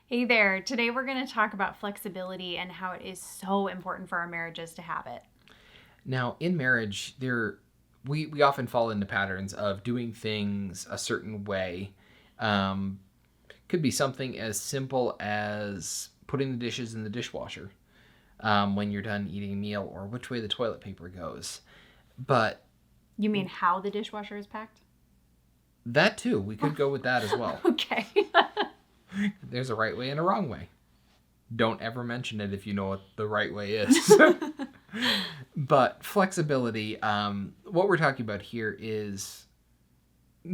Hey there. Today we're going to talk about flexibility and how it is so important for our marriages to have it. Now, in marriage, we often fall into patterns of doing things a certain way. Um, could be something as simple as putting the dishes in the dishwasher when you're done eating a meal, or which way the toilet paper goes. But You mean how the dishwasher is packed? that too, we could go with that as well. Okay. There's a right way and a wrong way. Don't ever mention it if you know what the right way is. But flexibility, what we're talking about here is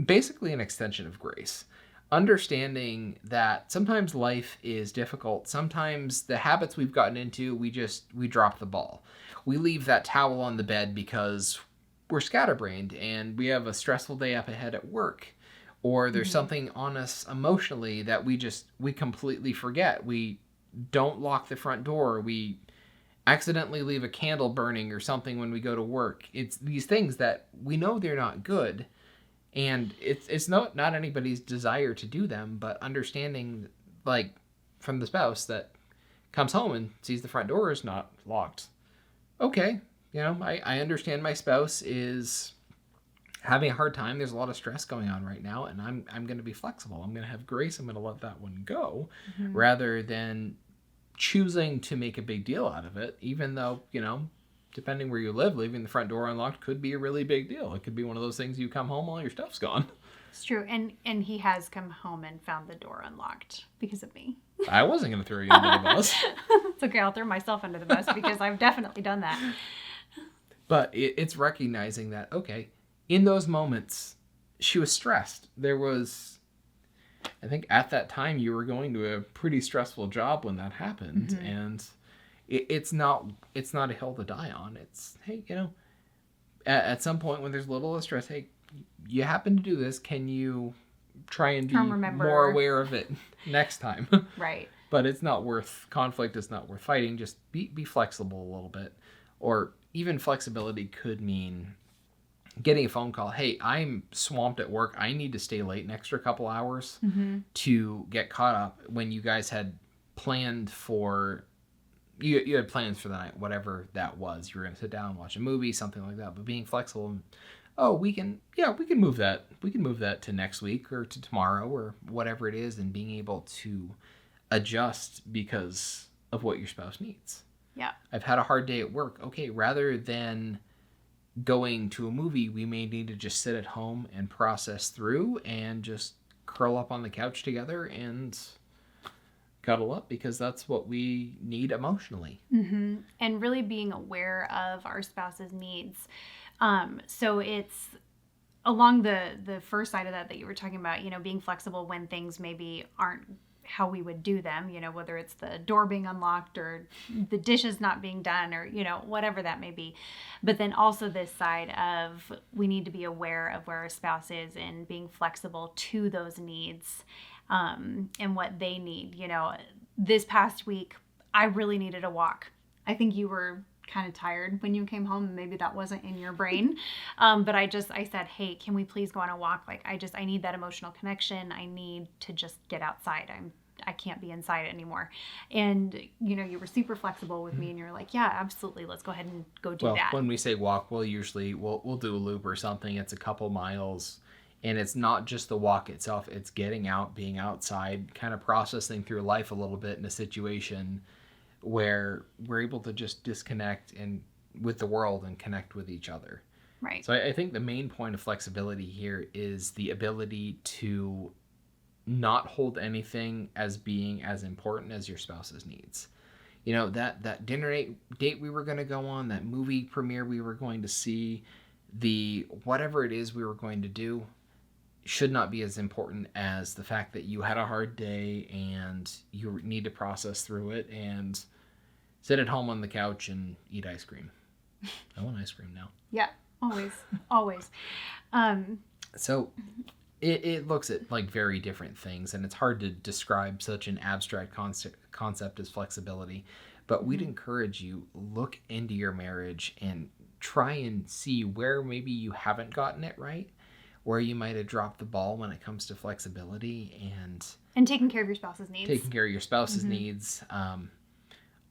basically an extension of grace. Understanding that sometimes life is difficult. Sometimes the habits we've gotten into, we drop the ball. We leave that towel on the bed because we're scatterbrained and we have a stressful day up ahead at work. Or there's something on us emotionally that we completely forget. We don't lock the front door. We accidentally leave a candle burning or something when we go to work. It's these things that we know they're not good, and it's not anybody's desire to do them, but understanding, like, from the spouse that comes home and sees the front door is not locked. Okay, I understand my spouse is having a hard time. There's a lot of stress going on right now, and I'm going to be flexible. I'm going to have grace. I'm going to let that one go, rather than choosing to make a big deal out of it, even though, depending where you live, leaving the front door unlocked could be a really big deal. It could be one of those things you come home, all your stuff's gone. It's true. And he has come home and found the door unlocked because of me. I wasn't going to throw you under the bus. It's okay. I'll throw myself under the bus because I've definitely done that. But it's recognizing that, okay, in those moments, she was stressed. There was, I think at that time, you were going to a pretty stressful job when that happened. And it's not a hill to die on. It's, hey, at some point when there's a little stress, hey, you happen to do this. Can you try and be more aware of it next time? Right. But it's not worth conflict. It's not worth fighting. Just be flexible a little bit. Or even flexibility could mean getting a phone call. Hey, I'm swamped at work. I need to stay late an extra couple hours to get caught up. When you guys had planned for, you had plans for the night, whatever that was. You were going to sit down and watch a movie, something like that. But being flexible, we can move that. We can move that to next week or to tomorrow or whatever it is, and being able to adjust because of what your spouse needs. Yeah. I've had a hard day at work. Okay, rather than going to a movie, we may need to just sit at home and process through and just curl up on the couch together and cuddle up, because that's what we need emotionally. And really being aware of our spouse's needs. So it's along the first side of that you were talking about, being flexible when things maybe aren't how we would do them, whether it's the door being unlocked or the dishes not being done or, whatever that may be. But then also this side of we need to be aware of where our spouse is and being flexible to those needs and what they need. This past week, I really needed a walk. I think you were kind of tired when you came home. Maybe that wasn't in your brain. But I said, hey, can we please go on a walk? Like, I need that emotional connection. I need to just get outside. I can't be inside anymore. And, you were super flexible with me and you're like, yeah, absolutely. Let's go ahead and go do that. When we say walk, we'll do a loop or something. It's a couple miles, and it's not just the walk itself. It's getting out, being outside, kind of processing through life a little bit in a situation where we're able to just disconnect and with the world and connect with each other. Right. So I think the main point of flexibility here is the ability to not hold anything as being as important as your spouse's needs. That dinner date we were going to go on, that movie premiere we were going to see, the whatever it is we were going to do should not be as important as the fact that you had a hard day and you need to process through it and sit at home on the couch and eat ice cream. I want ice cream now. Yeah, always. So it looks at like very different things, and it's hard to describe such an abstract concept as flexibility. But we'd encourage you, look into your marriage and try and see where maybe you haven't gotten it right, where you might have dropped the ball when it comes to flexibility, and And taking care of your spouse's needs. Taking care of your spouse's needs.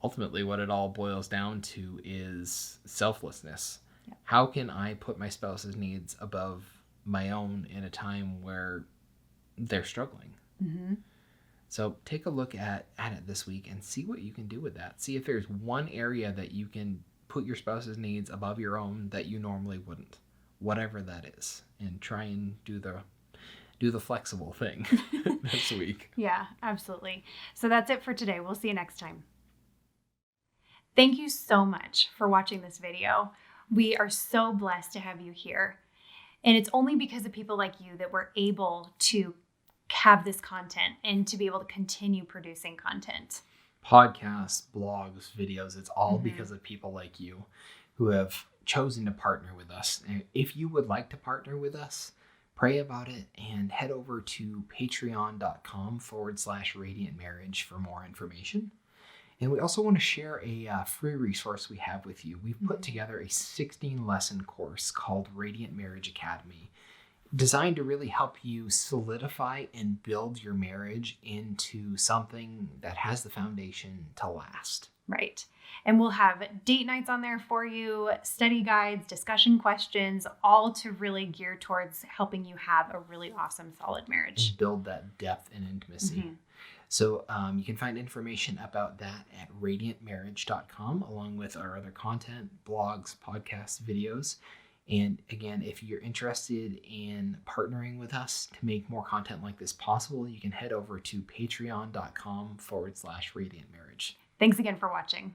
Ultimately, what it all boils down to is selflessness. Yeah. How can I put my spouse's needs above my own in a time where they're struggling? So take a look at it this week and see what you can do with that. See if there's one area that you can put your spouse's needs above your own that you normally wouldn't, whatever that is, and try and do the flexible thing this week. Yeah, absolutely. So that's it for today. We'll see you next time. Thank you so much for watching this video. We are so blessed to have you here. And it's only because of people like you that we're able to have this content and to be able to continue producing content. Podcasts, blogs, videos, it's all because of people like you who have chosen to partner with us. And if you would like to partner with us, pray about it and head over to patreon.com/radiant marriage for more information. And we also want to share a free resource we have with you. We've put together a 16-lesson course called Radiant Marriage Academy, designed to really help you solidify and build your marriage into something that has the foundation to last. Right. And we'll have date nights on there for you, study guides, discussion questions, all to really gear towards helping you have a really awesome, solid marriage. And build that depth and intimacy. So you can find information about that at radiantmarriage.com, along with our other content, blogs, podcasts, videos. And again, if you're interested in partnering with us to make more content like this possible, you can head over to patreon.com/radiantmarriage. Thanks again for watching.